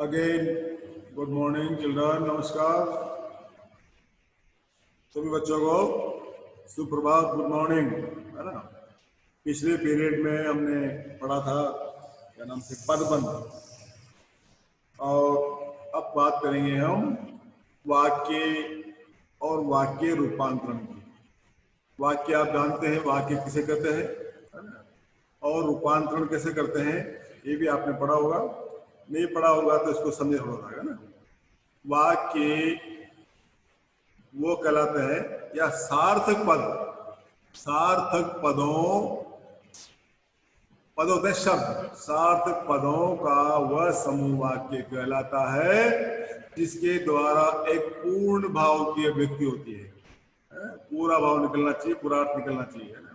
Again good morning children, नमस्कार सभी बच्चों को सुप्रभात, गुड मॉर्निंग, है ना। पिछले पीरियड में हमने पढ़ा था क्या नाम से पदबंध, और अब बात करेंगे हम वाक्य और वाक्य रूपांतरण की। वाक्य आप जानते हैं, वाक्य किसे कहते हैं, है ना, और रूपांतरण कैसे करते हैं ये भी आपने पढ़ा होगा। नहीं पढ़ा होगा तो इसको समझ होना है ना। वाक्य वो कहलाते हैं या सार्थक पद, सार्थक पद होते हैं शब्द। सार्थक पदों का वह समूह वाक्य कहलाता है जिसके द्वारा एक पूर्ण भाव की अभिव्यक्ति होती है। पूरा भाव निकलना चाहिए, पूरा अर्थ निकलना चाहिए, है ना।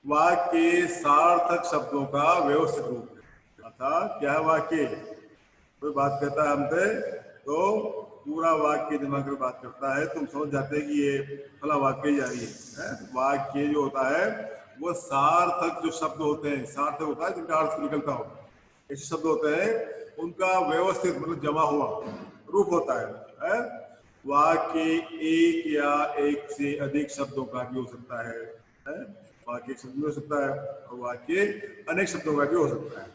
वाक्य सार्थक शब्दों का व्यवस्थित रूप है। अर्थात क्या है वाक्य? कोई बात कहता है हमसे तो पूरा वाक्य जमा कर बात करता है, तुम समझ जाते हैं कि ये फला वाक्य जारी है। वाक्य जो होता है वो सार्थक जो शब्द होते हैं, सार्थक होता है जिनका अर्थ निकलता हो, ऐसे शब्द होते हैं, उनका व्यवस्थित मतलब जमा हुआ रूप होता है। वाक्य एक या एक से अधिक शब्दों का भी हो सकता है। वाक्य एक शब्द भी हो सकता है और वाक्य अनेक शब्दों का भी हो सकता है।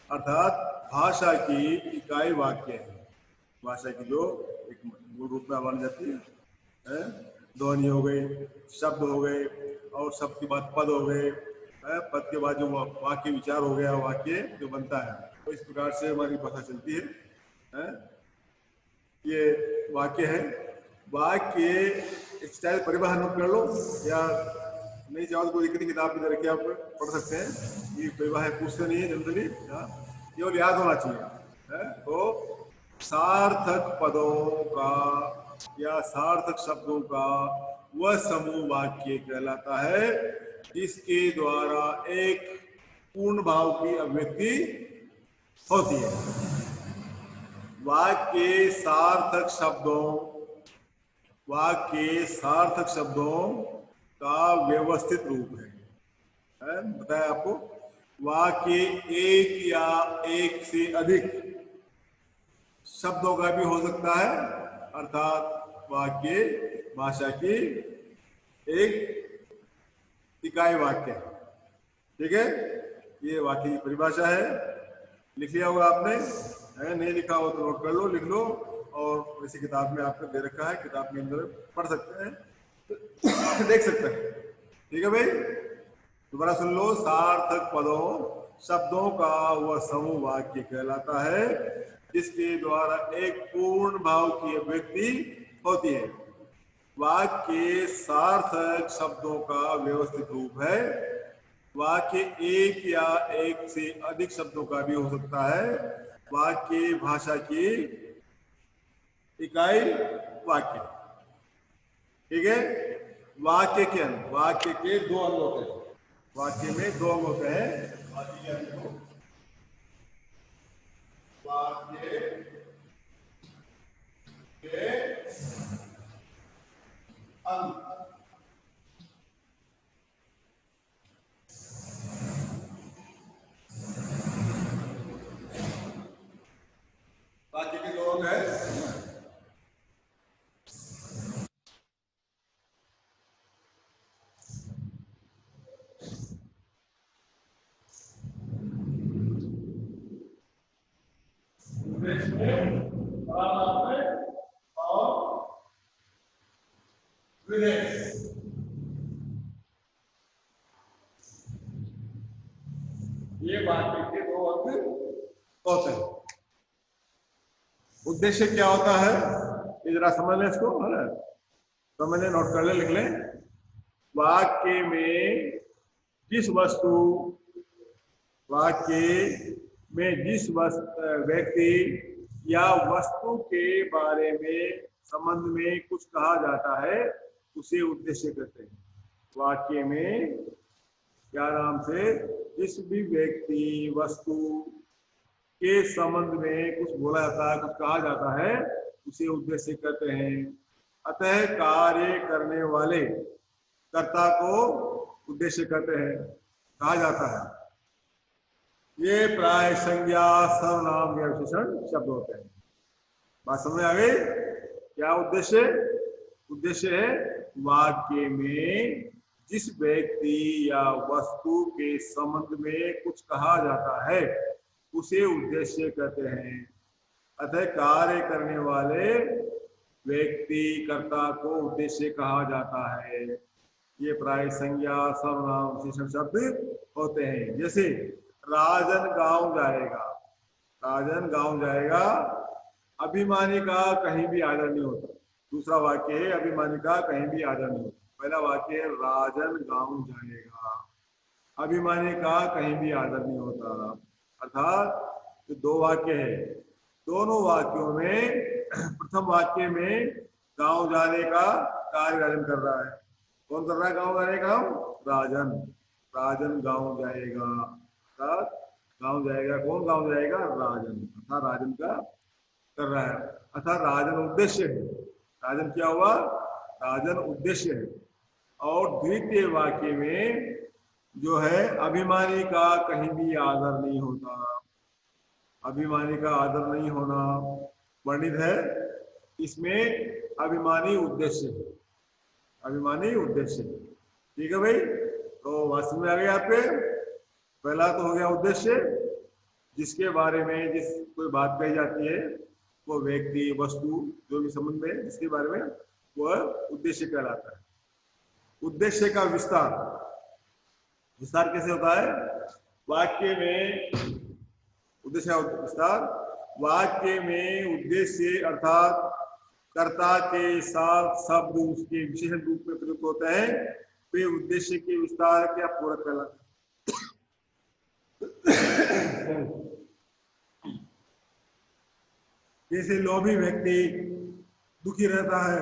अर्थात भाषा की इकाई वाक्य है। भाषा की जो एक मूल रूप में बन जाती है, ध्वनि हो गई, शब्द हो गए, और शब्द के बाद पद हो गए, पद के बाद जो वाक्य विचार हो गया, वाक्य जो बनता है, तो इस प्रकार से हमारी भाषा चलती है। ये वाक्य है। वाक्य चाहे परिभाषा नोट कर लो या नहीं चाहो तो कोई दिक्कत, किताब की तरह के आप पढ़ सकते हैं। ये परिभाषा पूछते नहीं है जनरली, केवल याद होना चाहिए। तो सार्थक पदों का या सार्थक शब्दों का वह समूह वाक्य कहलाता है जिसके द्वारा एक पूर्ण भाव की अभिव्यक्ति होती है। वाक्य सार्थक शब्दों का व्यवस्थित रूप है। बताया आपको, वाक्य एक या एक से अधिक शब्दों का भी हो सकता है, अर्थात वाक्य भाषा की एक इकाई वाक्य है। ठीक है, ये वाक्य की परिभाषा है। लिख लिया होगा आपने, नहीं लिखा हो तो नोट कर लो, लिख लो, और इसी किताब में आपने दे रखा है, किताब के अंदर पढ़ सकते हैं, देख सकते हैं। ठीक है भाई, दोबारा सुन लो। सार्थक पदों शब्दों का वह समूह वाक्य कहलाता है जिसके द्वारा एक पूर्ण भाव की अभिव्यक्ति होती है। वाक्य सार्थक शब्दों का व्यवस्थित रूप है। वाक्य एक या एक से अधिक शब्दों का भी हो सकता है। वाक्य भाषा की इकाई वाक्य। ठीक है, वाक्य के अंग, वाक्य के दो अंग होते हैं। वाक्य में दो अंग होते हैं। वाक्य के अंग, वाक्य के दो अंग है। ये वाक्य के दो अंग होते हैं। उद्देश्य क्या होता है ये जरा समझ लें इसको, है ना। समझ लें, नोट कर लें, लिख लें। वाक्य में जिस वस्तु, वाक्य में जिस व्यक्ति या वस्तु के बारे में संबंध में कुछ कहा जाता है उसे उद्देश्य कहते हैं। वाक्य में क्या नाम से जिस भी व्यक्ति वस्तु के संबंध में कुछ बोला जाता है, कुछ कहा जाता है, उसे उद्देश्य कहते हैं। अतः कार्य करने वाले कर्ता को उद्देश्य कहते हैं, कहा जाता है। ये प्राय संज्ञा सर्वनाम या विशेषण शब्द होते हैं। बात समझ आ गई? क्या उद्देश्य? उद्देश्य है वाक्य में जिस व्यक्ति या वस्तु के संबंध में कुछ कहा जाता है उसे उद्देश्य कहते हैं। अतः कार्य करने वाले व्यक्ति कर्ता को उद्देश्य कहा जाता है। ये प्राय संज्ञा सर्वनाम विशेषण शब्द होते हैं। जैसे राजन गांव जाएगा, राजन गांव जाएगा, अभिमानी का कहीं भी आदर नहीं होता। दूसरा वाक्य है अभिमानी का कहीं भी आदर नहीं होता। पहला वाक्य है राजन गांव जाएगा, अभिमानी का कहीं भी आदर नहीं होता। अर्थात जो दो वाक्य है, दोनों वाक्यों में प्रथम वाक्य में गांव जाने का कार्य राजन कर रहा है। कौन कर रहा है गांव जाने का? राजन। राजन गांव जाएगा, अर्थात गांव जाएगा। कौन गांव जाएगा? राजन। अर्थात राजन का कर रहा है, अर्थात राजन उद्देश्य है। राजन क्या हुआ? राजन उद्देश्य है। और द्वितीय वाक्य में जो है अभिमानी का कहीं भी आदर नहीं होता। अभिमानी का आदर नहीं होना वर्णित है, इसमें अभिमानी उद्देश्य है। अभिमानी उद्देश्य, ठीक है भाई? तो वास्तव में आ गए आपके। पहला तो हो गया उद्देश्य, जिसके बारे में जिस कोई बात कही जाती है, वो व्यक्ति वस्तु जो भी संबंध में जिसके बारे में, वह उद्देश्य कहलाता है। उद्देश्य का विस्तार, विस्तार कैसे होता है? वाक्य में उद्देश्य का विस्तार, वाक्य में उद्देश्य अर्थात कर्ता के साथ शब्द उसके विशेषण रूप में प्रयुक्त होते हैं, वे उद्देश्य के विस्तार क्या पूरक कहलाते हैं। जैसे लोभी व्यक्ति दुखी रहता है,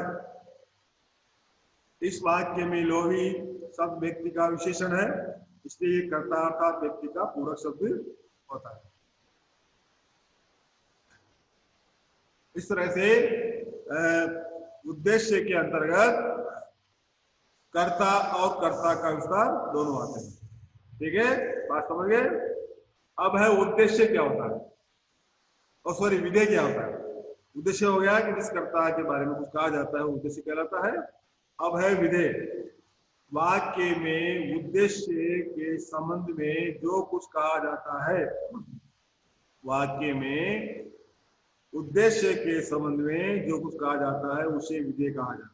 इस वाक्य में लोभी शब्द व्यक्ति का विशेषण है, इसलिए कर्ता अर्थात व्यक्ति का पूरक शब्द होता है। इस तरह से उद्देश्य के अंतर्गत कर्ता और कर्ता का विस्तार दोनों आते हैं। ठीक है, बात समझ गए? अब है उद्देश्य क्या होता है, और सॉरी विधेय क्या होता है। उद्देश्य हो गया कि जिस कर्ता के बारे में कुछ कहा जाता है उद्देश्य कहलाता है। अब है विधेय। वाक्य में उद्देश्य के संबंध में जो कुछ कहा जाता है, वाक्य में उद्देश्य के संबंध में जो कुछ कहा जाता है उसे विधेय कहा जाता है।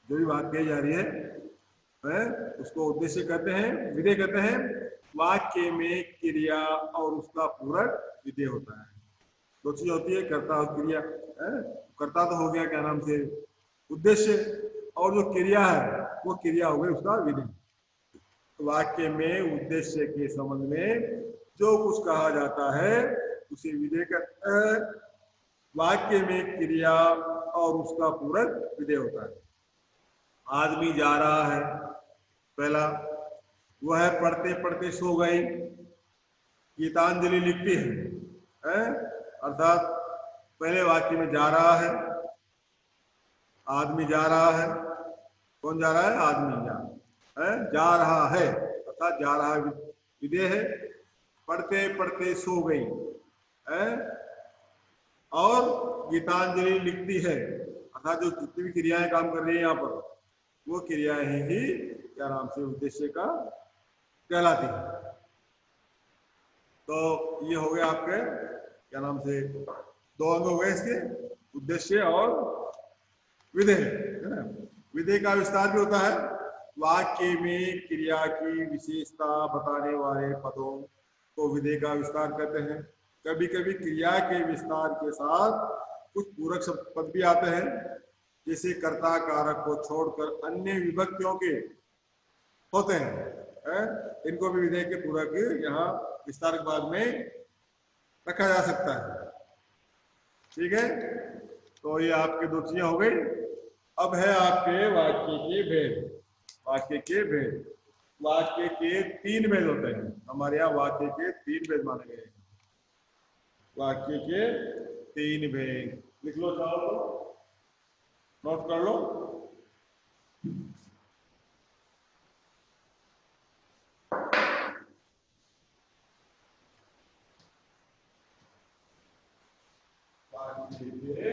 जो भी बात कही जा रही है उसको उद्देश्य कहते हैं, विधेय कहते हैं। वाक्य में क्रिया और उसका पूरक विधेय होता है। दो चीज होती है, कर्ता और क्रिया। कर्ता तो हो गया क्या नाम से उद्देश्य, और जो क्रिया है वो क्रिया हो गई उसका विधेय। वाक्य में उद्देश्य के संबंध में जो कुछ कहा जाता है उसे विधेय कहते हैं। वाक्य में क्रिया और उसका पूरक विधेय होता है। आदमी जा रहा है, पहला वह पढ़ते पढ़ते सो गई, गीतांजलि लिखती है, अर्थात पहले वाक्य में जा रहा है, आदमी जा रहा है। कौन जा रहा है? आदमी जा रहा है, अर्थात जा रहा विधेय है। पढ़ते पढ़ते सो गई और गीतांजलि लिखती है, अर्थात जो जितनी भी क्रियाएं काम कर रही है यहाँ पर, वो क्रियाएं ही क्या नाम से उद्देश्य का कहलाती है। तो ये हो गया आपके क्या नाम से दो अंग हो गए इसके, उद्देश्य और विधेय, है ना? विधेय का विस्तार भी होता है। वाक्य में क्रिया की विशेषता बताने वाले पदों को विधेय का विस्तार कहते हैं। कभी कभी क्रिया के विस्तार के साथ कुछ पूरक शब्द पद भी आते हैं, जैसे कर्ता कारक को छोड़कर अन्य विभक्तियों के होते हैं, इनको भी विधेय के पूरक यहाँ विस्तार के बाद में रखा जा सकता है। ठीक है, तो ये आपके दो चीजें हो गई। अब है आपके वाक्य के भेद। वाक्य के भेद, वाक्य के तीन भेद होते हैं हमारे यहाँ। वाक्य के तीन भेद माने गए हैं। वाक्य के तीन भेद लिख लो, चाहो तो नोट कर लो। लिखे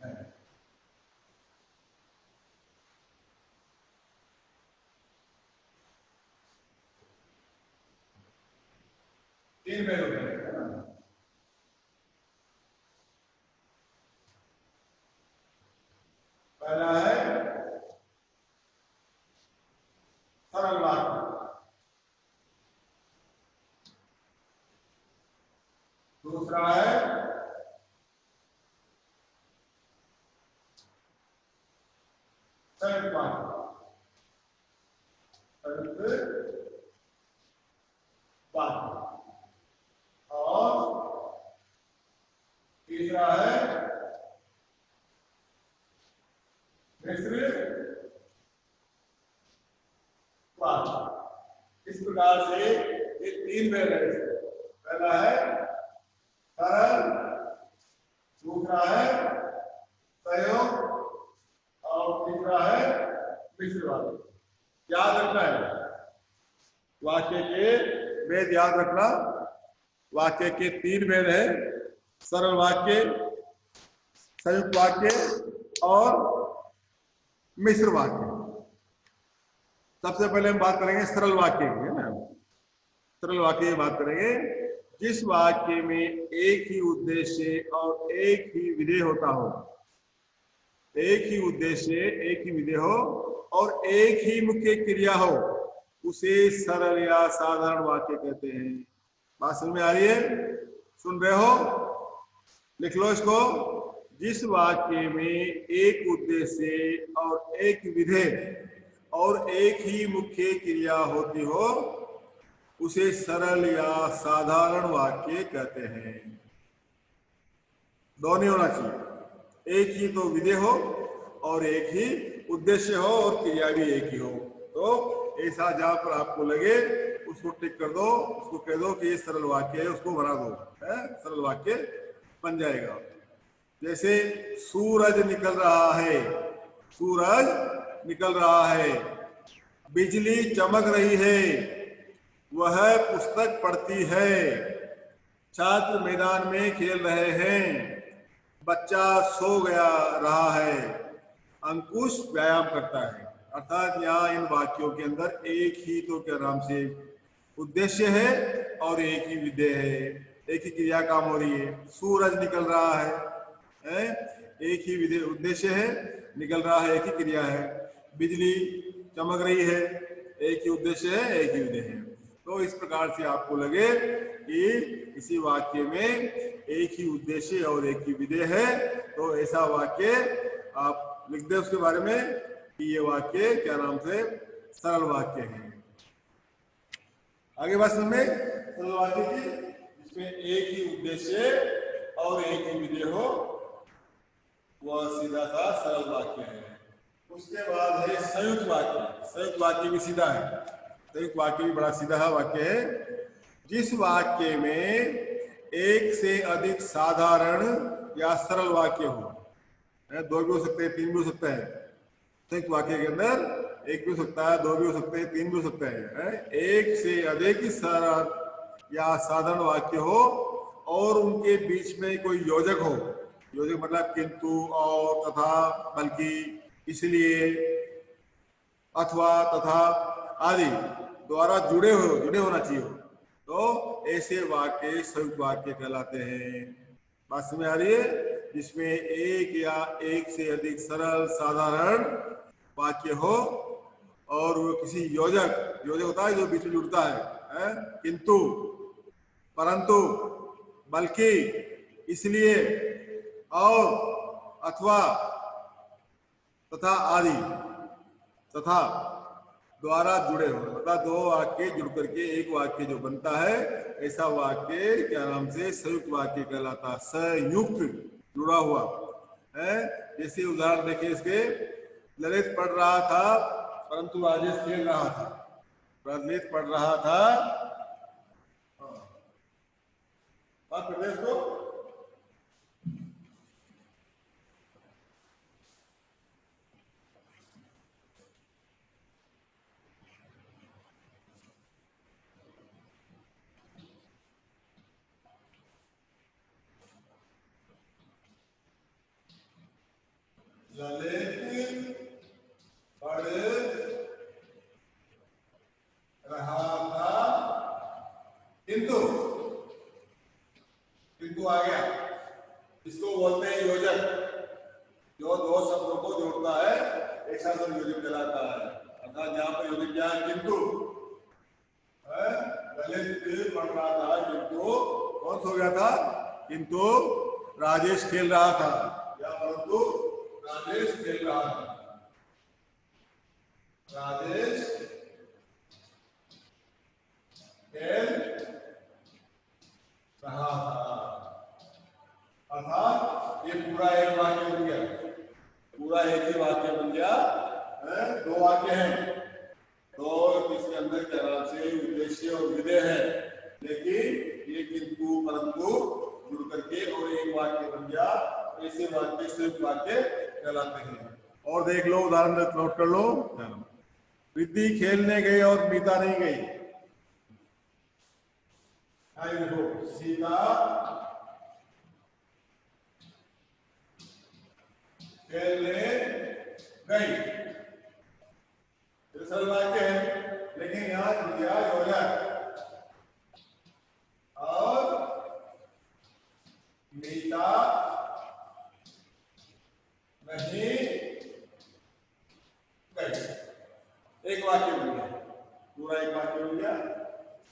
हैं। तीन में होते हैं ना। पहला है सरल वाक्य, दूसरा है संयुक्त वाक्य, संयुक्त वाक्य, और तीसरा है मिश्र वाक्य। इस प्रकार से ये तीन में है। पहला है सरल, दूसरा है संयोग, और तीसरा है मिश्र वाक्य। याद रखना है वाक्य के भेद, याद रखना वाक्य के तीन भेद है, सरल वाक्य, संयुक्त वाक्य और मिश्र वाक्य। सबसे पहले हम बात करेंगे सरल वाक्य की, है ना। सरल वाक्य की बात करेंगे जिस वाक्य में एक ही उद्देश्य और एक ही विधेय होता हो, एक ही उद्देश्य, एक ही विधेय हो और एक ही मुख्य क्रिया हो, उसे सरल या साधारण वाक्य कहते हैं। बात समझ में आ रही है? सुन रहे हो? लिख लो इसको। जिस वाक्य में एक उद्देश्य और एक विधेय और एक ही मुख्य क्रिया होती हो, उसे सरल या साधारण वाक्य कहते हैं। दोनों होना चाहिए, एक ही तो विधेय हो और एक ही उद्देश्य हो और क्रिया भी एक ही हो। तो ऐसा जहां पर आपको लगे उसको टिक कर दो, उसको कह दो कि ये सरल वाक्य है, उसको बना दो, है सरल वाक्य बन जाएगा। जैसे सूरज निकल रहा है, सूरज निकल रहा है, बिजली चमक रही है, वह पुस्तक पढ़ती है, छात्र मैदान में खेल रहे हैं, बच्चा सो गया रहा है, अंकुश व्यायाम करता है। अर्थात यहाँ इन वाक्यों के अंदर एक ही तो क्या नाम से उद्देश्य है और एक ही विधेय है, एक ही क्रिया काम हो रही है। सूरज निकल रहा है, एक ही विधेय उद्देश्य है, निकल रहा है एक ही क्रिया है। बिजली चमक रही है, एक ही उद्देश्य है, एक ही विधेय है। तो इस प्रकार से आपको लगे कि किसी वाक्य में एक ही उद्देश्य और एक ही विधेय है, तो ऐसा वाक्य आप लिख दे उसके बारे में कि ये वाक्य क्या नाम से सरल वाक्य है। आगे बात समझ में, सरल वाक्य की जिसमें एक ही उद्देश्य और एक ही विधेय हो, वह सीधा सा सरल वाक्य है। उसके बाद है संयुक्त वाक्य। संयुक्त वाक्य भी सीधा है, संयुक्त वाक्य भी बड़ा सीधा वाक्य है। जिस वाक्य में एक से अधिक साधारण या सरल वाक्य हो, दो भी हो सकते हैं, तीन भी हो सकता है। संयुक्त वाक्य के अंदर एक भी हो सकता है, दो भी हो सकते हैं, तीन भी हो सकता है। एक से अधिक सरल या साधारण वाक्य हो और उनके बीच में कोई योजक हो, योजक मतलब किंतु, और, तथा, बल्कि, इसलिए, अथवा, तथा आदि द्वारा जुड़े होना चाहिए, तो ऐसे वाक्य संयुक्त वाक्य कहलाते हैं। बात समझ आ रही है? जिसमें एक या एक से अधिक सरल साधारण वाक्य हो और वो किसी योजक होता है जो बीच में जुड़ता है, किंतु, परंतु, बल्कि, इसलिए, और, अथवा, तथा आदि, तथा द्वारा जुड़े हो, मतलब दो वाक्य जुड़ करके एक वाक्य जो बनता है, ऐसा वाक्य क्या नाम से संयुक्त वाक्य कहलाता। संयुक्त, जुड़ा हुआ है। जैसे उदाहरण देखिए इसके, ललित पढ़ रहा था परंतु राजेश खेल रहा था। ललित पढ़ रहा था, बात कर इसको, ललित पढ़ रहा था, किंतु, किंतु आ गया। इसको बोलते हैं योजक, जो दो शब्दों को जोड़ता है, एक साथ योजक कहलाता है। अर्थात यहाँ पर योजक क्या है? किंतु। ललित पढ़ रहा था, किंतु कौन सो गया था? किंतु राजेश खेल रहा था, या परंतु राजेश खेल रहा था। राजेश खेल रहा था। अर्थात ये पूरा एक वाक्य बन गया, पूरा एक ही वाक्य बन गया। दो वाक्य हैं, तो इसके अंदर क्या नाम से उद्देश्य और विधेय है, लेकिन ये किंतु परंतु जुड़ करके और एक वाक्य बन गया। ऐसे वाक्य संयुक्त वाक्य कहलाते हैं। और देख लो, उदाहरण नोट कर लो। रिद्धि खेलने गई और मीता नहीं गई। देखो, सीता खेलने गई, सरल वाक्य है, लेकिन यहां दिया योजक और मीता नहीं गई। एक वाक्य बन गया, पूरा एक वाक्य बन गया।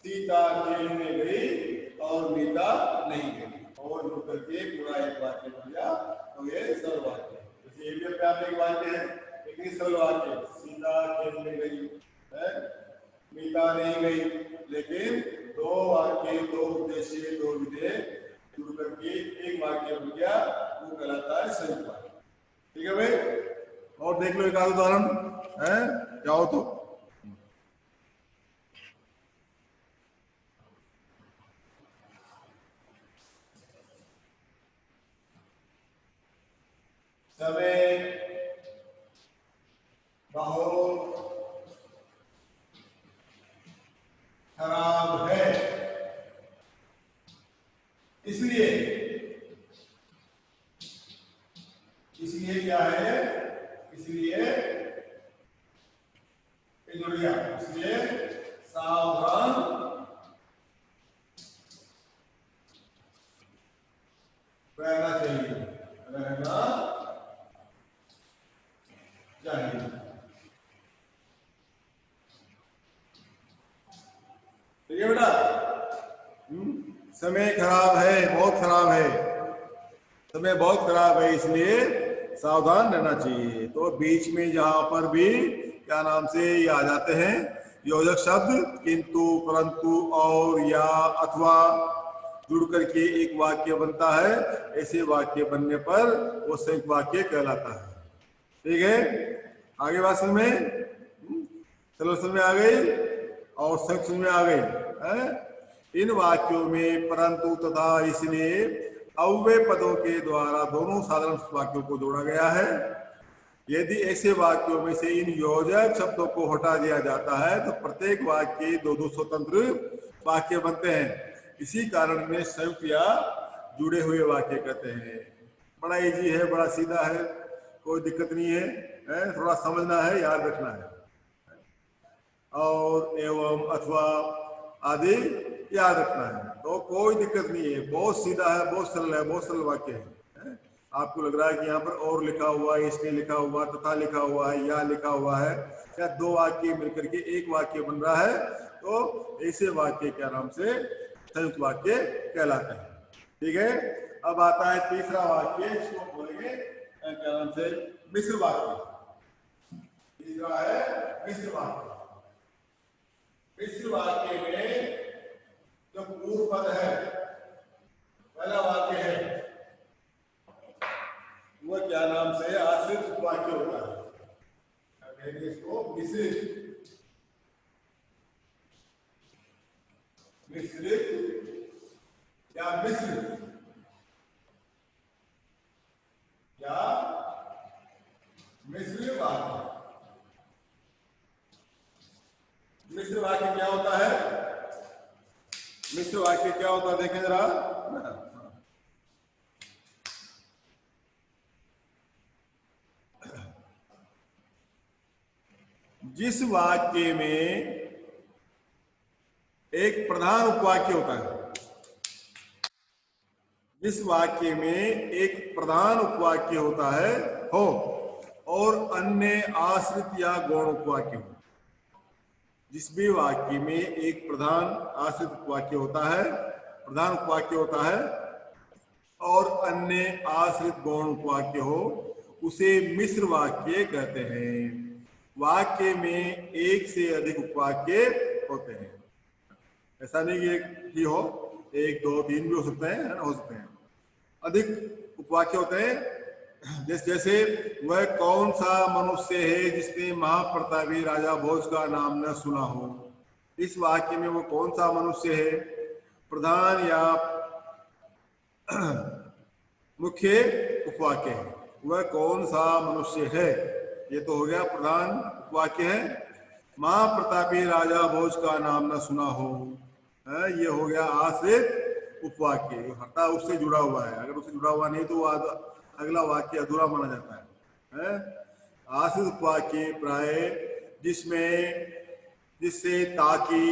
सीता खेलने गई और मीता नहीं गई, और जुड़ करके पूरा एक वाक्य बन गया। तो ये सरल वाक्य है। जैसे ये भी अपने आप एक वाक्य है, लेकिन सरल वाक्य। सीता खेलने गई है, मीता नहीं गई, लेकिन दो वाक्य, दो उद्देश्य, दो विधेय जुड़ करके एक वाक्य बन गया, वो कहलाता है संयुक्त वाक्य। ठीक है भाई? और देख लो एक आध उदाहरण है, जाओ तो। समय बहुत खराब है, इसलिए, इसलिए क्या है? इसलिए जुड़ गया, इसलिए सावधान रहना चाहिए, रहना चाहिए। ठीक है बेटा? समय खराब है, बहुत खराब है, समय बहुत खराब है, इसलिए सावधान रहना चाहिए। तो बीच में जहां पर भी क्या नाम से ये आ जाते हैं योजक शब्द, किंतु, परंतु, और, या, अथवा, जुड़ करके एक वाक्य बनता है। ऐसे वाक्य बनने पर वो संयुक्त वाक्य कहलाता है। ठीक है? आगे बात समझ में? चलो समझ में आ गई और संयुक्त समझ में आ गई। इन वाक्यों में परंतु तथा इसलिए अव्यय पदों के द्वारा दोनों साधारण वाक्यों को जोड़ा गया है। यदि ऐसे वाक्यों में से इन योजक शब्दों को हटा दिया जाता है तो प्रत्येक वाक्य दो दो स्वतंत्र वाक्य बनते हैं। इसी कारण में संयुक्त या जुड़े हुए वाक्य कहते हैं। बड़ा इजी है, बड़ा सीधा है, कोई दिक्कत नहीं है, थोड़ा समझना है, याद रखना है। और, एवं, अथवा आदि याद रखना है, तो कोई दिक्कत नहीं है। बहुत सीधा है, बहुत सरल है, बहुत सरल वाक्य है। आपको लग रहा है कि यहाँ पर और लिखा हुआ है, इसलिए लिखा हुआ, तथा लिखा हुआ है, या लिखा हुआ है, या दो वाक्य मिलकर के एक वाक्य बन रहा है, तो ऐसे वाक्य क्या नाम से संयुक्त वाक्य कहलाते हैं। ठीक है? अब आता है तीसरा वाक्य, इसको बोलेंगे क्या नाम से? मिश्र वाक्य। तीसरा है मिश्र वाक्य। मिश्र वाक्य में जो पूर्व पद है, पहला वाक्य है, वह क्या नाम से आश्रित वाक्य होता है। इसको मिश्रित, मिश्रित या मिश्र या मिश्र वाक्य। मिश्र वाक्य क्या होता है? मिश्र वाक्य क्या होता है देखें जरा। जिस वाक्य में एक प्रधान उपवाक्य होता है, जिस वाक्य में एक प्रधान उपवाक्य होता है हो और अन्य आश्रित या गौण उपवाक्य हो। जिस भी वाक्य में एक प्रधान आश्रित उपवाक्य होता है, प्रधान उपवाक्य होता है और अन्य आश्रित गौण उपवाक्य हो, उसे मिश्र वाक्य कहते हैं। वाक्य में एक से अधिक उपवाक्य होते हैं। ऐसा नहीं कि एक ही हो, एक दो तीन भी हो सकते हैं, है ना, हो सकते हैं। अधिक उपवाक्य होते हैं। जैसे वह कौन सा मनुष्य है जिसने महाप्रतापी राजा भोज का नाम न सुना हो। इस वाक्य में वो कौन सा मनुष्य है, प्रधान या मुख्य उपवाक्य है। वह कौन सा मनुष्य है, ये तो हो गया प्रधान उपवाक्य है। महाप्रतापी राजा भोज का नाम न सुना हो, ये हो गया आश्रित उपवाक्य। हर्ता उससे जुड़ा हुआ है, अगर उससे जुड़ा हुआ नहीं तो वो अगला वाक्य अधूरा माना जाता है। आश्रित उपवाक्य प्राय जिससे ताकि,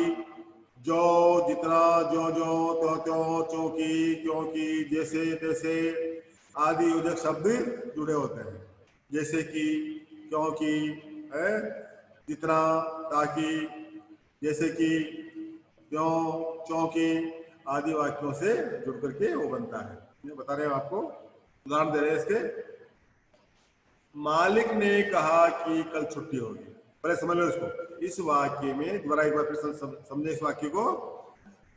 जो, जितना, जो, त्यों त्यों, क्योंकि, जैसे तैसे आदि योजक शब्द जुड़े होते हैं। जैसे कि, क्योंकि, जितना, ताकि, जैसे कि, क्यों, क्योंकि आदि वाक्यों से जुड़ करके वो बनता है। ये बता रहे हैं आपको, उदाहरण दे रहे हैं इसके। मालिक ने कहा कि कल छुट्टी होगी। पहले समझ लो इसको। इस वाक्य में दोबारा एक बार फिर समझे इस वाक्य को।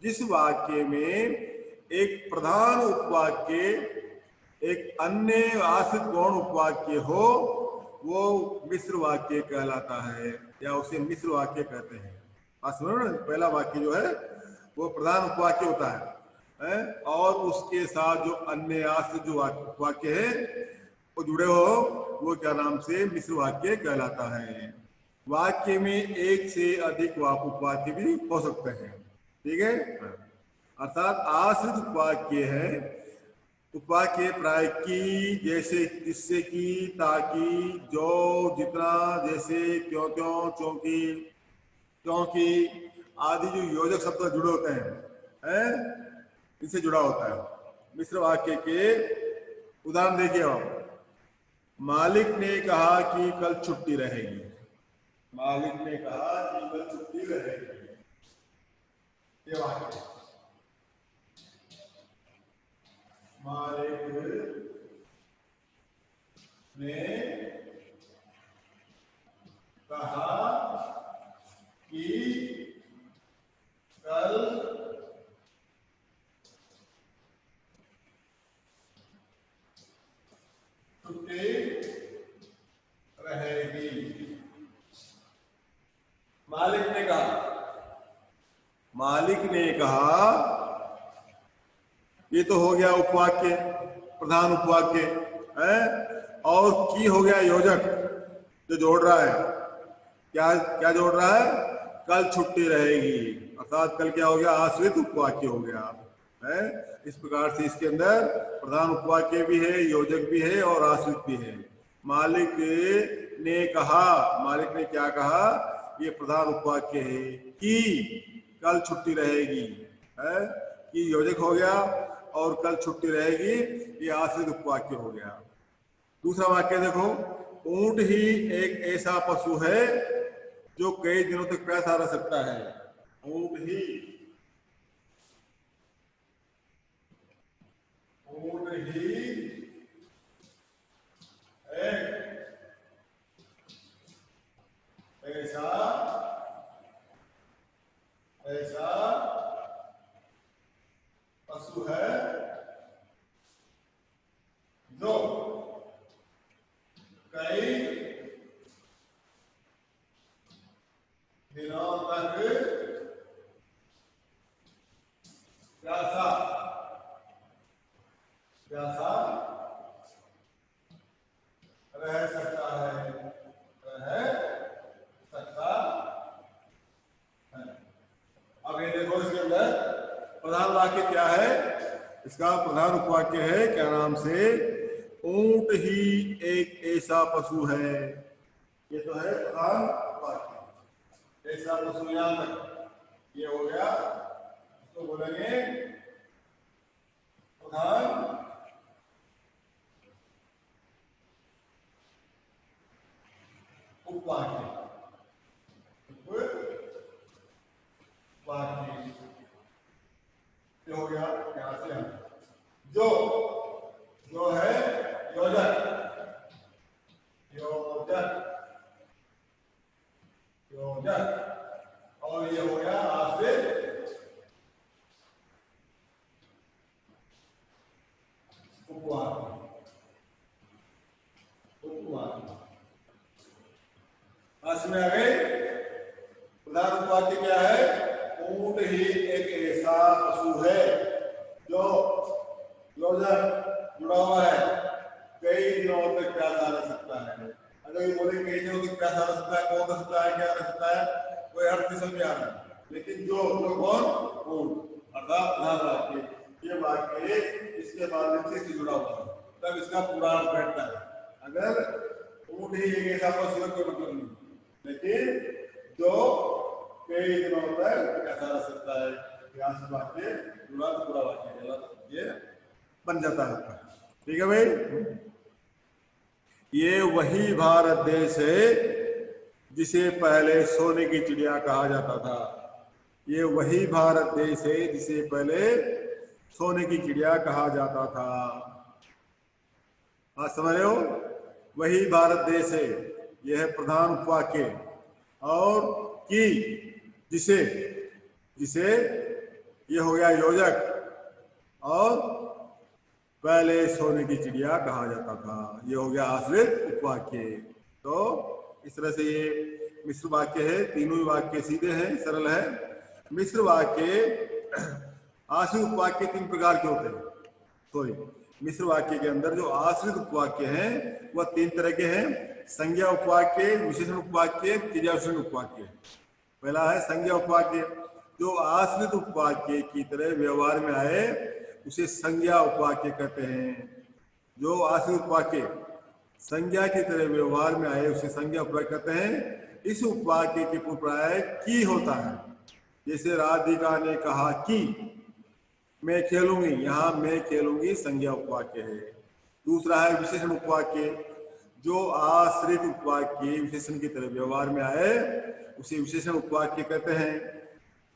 जिस वाक्य में एक प्रधान उपवाक्य एक अन्य आश्रित गौण उपवाक्य हो, वो मिश्र वाक्य कहलाता है या उसे मिश्र वाक्य कहते हैं। बात समझ लो ना, पहला वाक्य जो है वो प्रधान उपवाक्य होता है और उसके साथ जो अन्य आश्रित जो वाक्य है वो जुड़े हो, वो क्या नाम से मिश्र वाक्य कहलाता है। वाक्य में एक से अधिक उपवाक्य भी हो सकते हैं, ठीक है। अर्थात आश्रित उपवाक्य है उपवाक्य प्राय की, जैसे, जिससे कि, ताकि, जो, जितना, जैसे, क्यों क्यों, चूंकि, क्योंकि आदि जो योजक शब्द जुड़े होते हैं, इनसे जुड़ा होता है। मिश्र वाक्य के उदाहरण देखिए आप। मालिक ने कहा कि कल छुट्टी रहेगी। मालिक ने कहा कि कल छुट्टी रहेगी, ये वाक्य। मालिक ने कहा कि कल छुट्टी रहेगी। मालिक ने कहा, मालिक ने कहा, ये तो हो गया उपवाक्य, प्रधान उपवाक्य है। और की हो गया योजक जो जोड़ रहा है। क्या क्या जोड़ रहा है? कल छुट्टी रहेगी, अर्थात कल क्या हो गया? आश्रित उपवाक्य हो गया है। इस प्रकार से इसके अंदर प्रधान उपवाक्य भी है, योजक भी है और आश्रित भी है। मालिक ने कहा, मालिक ने क्या कहा? ये प्रधान उपवाक्य है कि कल छुट्टी रहेगी है, कि योजक हो गया और कल छुट्टी रहेगी, ये आश्रित उपवाक्य हो गया। दूसरा वाक्य देखो, ऊंट ही एक ऐसा पशु है जो कई दिनों तक प्यासा रह सकता है। ऊंट ही ऐसा पशु है जो कई दिनों तक प्यासा रह सकता है, अब ये देखो इसके अंदर प्रधान वाक्य क्या है? इसका प्रधान उपवाक्य है क्या नाम से? ऊंट ही एक ऐसा पशु है। ये तो है प्रधान वाक्य। ऐसा पशु यहां तक ये हो गया, तो बोलेंगे प्रधान उपवाक्य। ये हो गया यहां से हम जो जो है योजक, योजक, योजक, और ये हो गया आश्रित उपवाक्य, उपवाक्य। आज में आ गए। प्रधान उपवाक्य क्या है? ऊंट ही एक ऐसा पशु है जो योजक जुड़ा हुआ है, कई दिनों तक प्यासा रह सकता है। अगर ये बोले कई दिनों तक प्यासा रह सकता है, कौन रह सकता है, क्या रह सकता है, कोई अर्थ नहीं समझ आ रहा है। लेकिन जो कौन? ऊंट। अर्थात प्रधान वाक्य, ये वाक्य इसके माध्यम से जुड़ा हुआ है, तब इसका पूरा अर्थ बैठता है। अगर ऊंट ही एक ऐसा पशु है कोई मतलब नहीं, लेकिन जो कई दिनों तक ऐसा रह सकता है, यहाँ से वाक्य जुड़ा तो पूरा वाक्य ये बन जाता है। ठीक है भाई। ये वही भारत देश है जिसे पहले सोने की चिड़िया कहा जाता था। ये वही भारत देश है जिसे पहले सोने की चिड़िया कहा जाता था। आज समझ रहे हो? वही भारत देश है, यह है प्रधान उपवाक्य। और कि जिसे, जिसे ये हो गया योजक, और पहले सोने की चिड़िया कहा जाता था, ये हो गया आश्रित उपवाक्य। तो इस तरह से ये मिश्र वाक्य है। तीनों ही वाक्य सीधे हैं, सरल है। मिश्र वाक्य, आश्रित उपवाक्य तीन प्रकार के होते हैं। सॉरी, मिश्र वाक्य के अंदर जो आश्रित उपवाक्य हैं वह तीन तरह के हैं: संज्ञा उपवाक्य, विशेषण उपवाक्य, क्रियाविशेषण उपवाक्य। पहला है संज्ञा उपवाक्य, जो आश्रित उपवाक्य की तरह व्यवहार में आए उसे संज्ञा उपवाक्य कहते हैं। जो आश्रित उपवाक्य संज्ञा की तरह व्यवहार में आए उसे संज्ञा उपवाक्य कहते हैं। इस उपवाक्य के पूर्व प्राय की होता है। जैसे राधिका ने कहा कि मैं खेलूंगी, यहाँ मैं खेलूंगी संज्ञा उपवाक्य है। दूसरा है विशेषण उपवाक्य, जो आश्रित उपवाक्य विशेषण की तरह व्यवहार में आए उसे विशेषण उपवाक्य कहते हैं।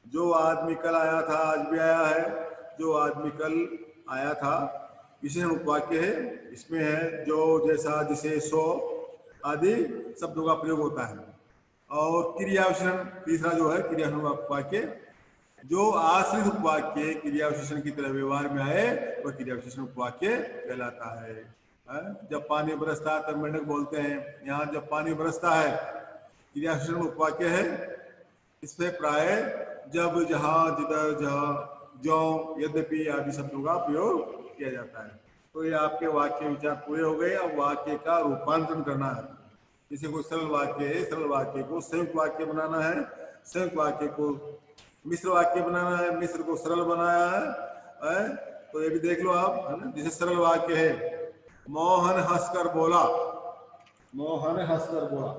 जो आदमी कल आया था आज भी आया है, जो आदमी कल आया था, विशेषण उपवाक्य है। इसमें है जो, जैसा, जिसे, सो आदि शब्दों का प्रयोग होता है। और क्रियाविशेषण तीसरा जो है क्रियाविशेषण उपवाक्य, जो आश्रित उपवाक्य क्रियाविशेषण की तरह व्यवहार में आए वह क्रियाविशेषण उपवाक्य कहलाता है। जब पानी बरसता है तब मेंढक बोलते हैं। यहाँ जब पानी बरसता है क्रियाविशेषण उपवाक्य है। इसमें प्राय जब, जहाँ, जिधर, जहाँ, जो, यद्यपि आदि शब्दों का प्रयोग किया जाता है। तो ये आपके वाक्य विचार पूरे हो गए। अब वाक्य का रूपांतरण करना है। जैसे कोई सरल वाक्य है, सरल वाक्य को संयुक्त वाक्य बनाना है, संयुक्त वाक्य को मिश्र वाक्य बनाना है, मिश्र को सरल बनाया है। तो ये भी देख लो आप, है ना। जैसे सरल वाक्य है, मोहन हंसकर बोला, मोहन हंसकर बोला।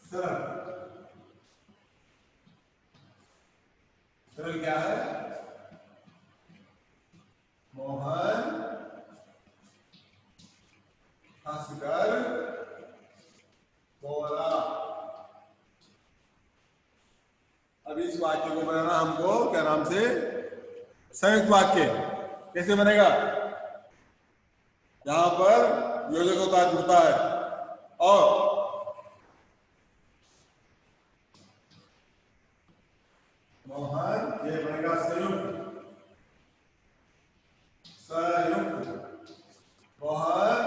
सरल, सरल क्या है? मोहन हंसकर बोला। अब इस वाक्य को बनाना हमको क्या नाम से? संयुक्त वाक्य। कैसे बनेगा? यहां पर योजक होता जुड़ता है, और मोहन, ये बनेगा संयुक्त, संयुक्त। मोहन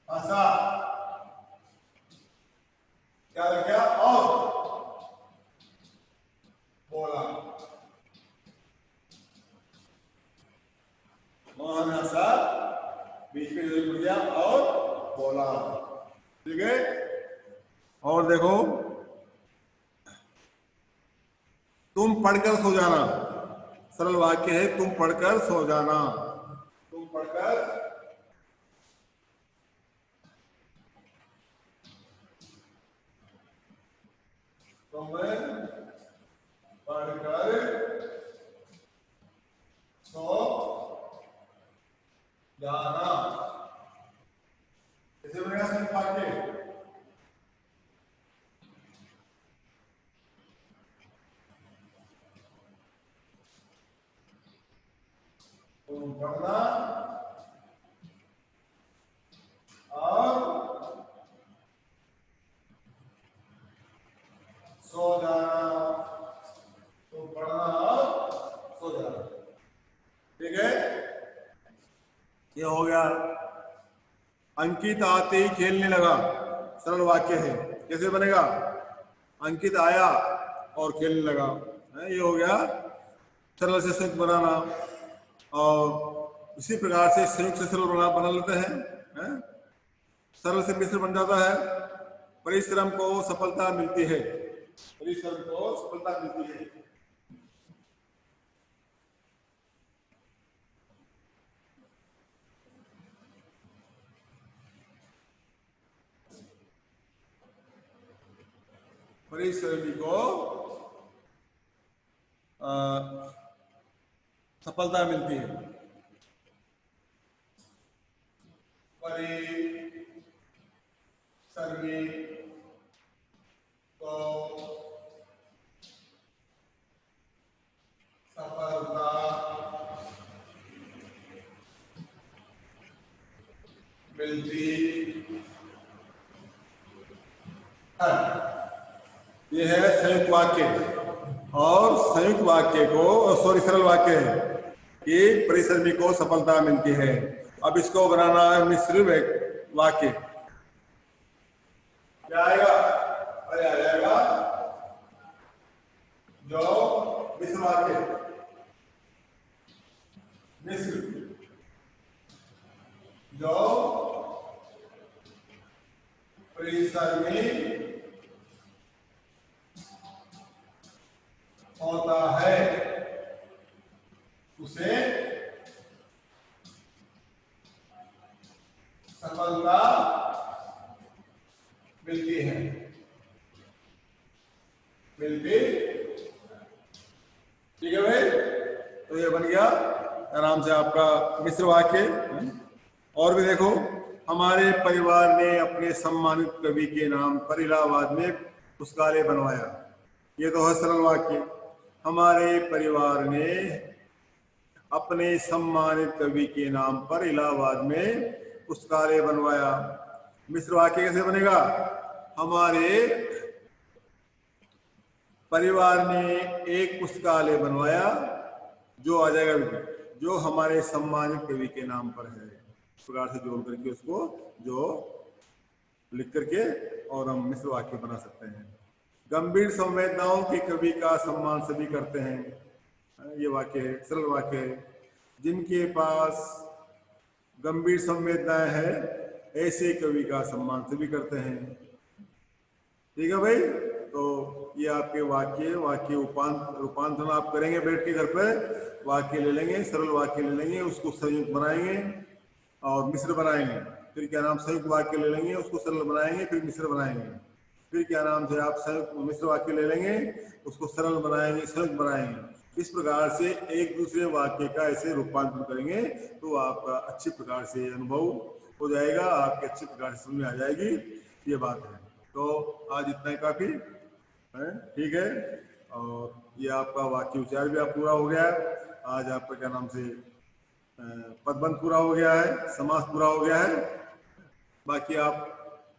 हंसा, क्या लग गया? और बोला। मोहन हंसा, बीच में जुड़ गया और बोला। ठीक है। और देखो, तुम पढ़कर सो जाना, सरल वाक्य है, तुम पढ़कर सो जाना, तुम पढ़कर पढ़कर सो जाना। कैसे बनेगा संयुक्त वाक्य? तुम पढ़ना और सो जाना, तुम पढ़ना और सो जाना। ठीक है, ये हो गया। अंकित आते ही खेलने लगा, सरल वाक्य है, कैसे बनेगा? अंकित आया और खेलने लगा, ये हो गया सरल से संयुक्त बनाना। और इसी प्रकार से संयुक्त से सरल बना लेते हैं। सरल से मिश्र बन जाता है। परिश्रम को सफलता मिलती है, परिश्रम को सफलता मिलती है। परिश्रमी को सफलता मिलती है। परिश्रमी को सफलता मिलती है। ये है संयुक्त वाक्य। और संयुक्त वाक्य को, सॉरी, सरल वाक्य है कि परिश्रमी को सफलता मिलती है। अब इसको बनाना है मिश्र वाक्य। क्या आएगा? अरे आ जाएगा जो मिश्र वाक्य, मिश्र जो परिश्रमी होता है उसे सफलता मिलती है, मिलती। ठीक है भाई, तो ये बन गया आराम से आपका मिश्र वाक्य। और भी देखो, हमारे परिवार ने अपने सम्मानित कवि के नाम पर इलाहाबाद में पुस्तकालय बनवाया, ये तो है सरल वाक्य। हमारे परिवार ने अपने सम्मानित कवि के नाम पर इलाहाबाद में पुस्तकालय बनवाया। मिश्र वाक्य कैसे बनेगा? हमारे परिवार ने एक पुस्तकालय बनवाया, जो आ जाएगा जो हमारे सम्मानित कवि के नाम पर है, इस प्रकार से जोड़ करके उसको जो लिख करके और हम मिश्र वाक्य बना सकते हैं। गंभीर संवेदनाओं के कवि का सम्मान सभी करते हैं, ये वाक्य है, सरल वाक्य है। जिनके पास गंभीर संवेदनाएं है, ऐसे कवि का सम्मान सभी करते हैं। ठीक है भाई, तो ये आपके वाक्य रूपांतरण आप करेंगे बैठ के घर पे। वाक्य ले लेंगे, सरल वाक्य ले लेंगे, उसको संयुक्त बनाएंगे और मिश्र बनाएंगे। फिर क्या नाम, संयुक्त वाक्य ले लेंगे, उसको सरल बनाएंगे, फिर मिश्र बनाएंगे। फिर क्या नाम से आप संयुक्त मिश्र वाक्य ले लेंगे, उसको सरल बनाएंगे, संयुक्त बनाएंगे। इस प्रकार से एक दूसरे वाक्य का ऐसे रूपांतरण करेंगे तो आपका अच्छी प्रकार से अनुभव हो जाएगा, आपके अच्छी प्रकार से समझ में आ जाएगी, ये बात है। तो आज इतना ही काफी है, ठीक है। और ये आपका वाक्य उच्चार भी आप पूरा हो गया है। आज आपका क्या नाम से पदबंध पूरा हो गया है, समास पूरा हो गया है। बाकी आप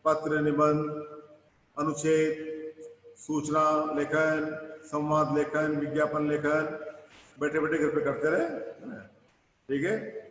पत्र, निबंध, अनुच्छेद, सूचना लेखन, संवाद लेखन, विज्ञापन लेखन बैठे बैठे घर पे करते रहे, ठीक है।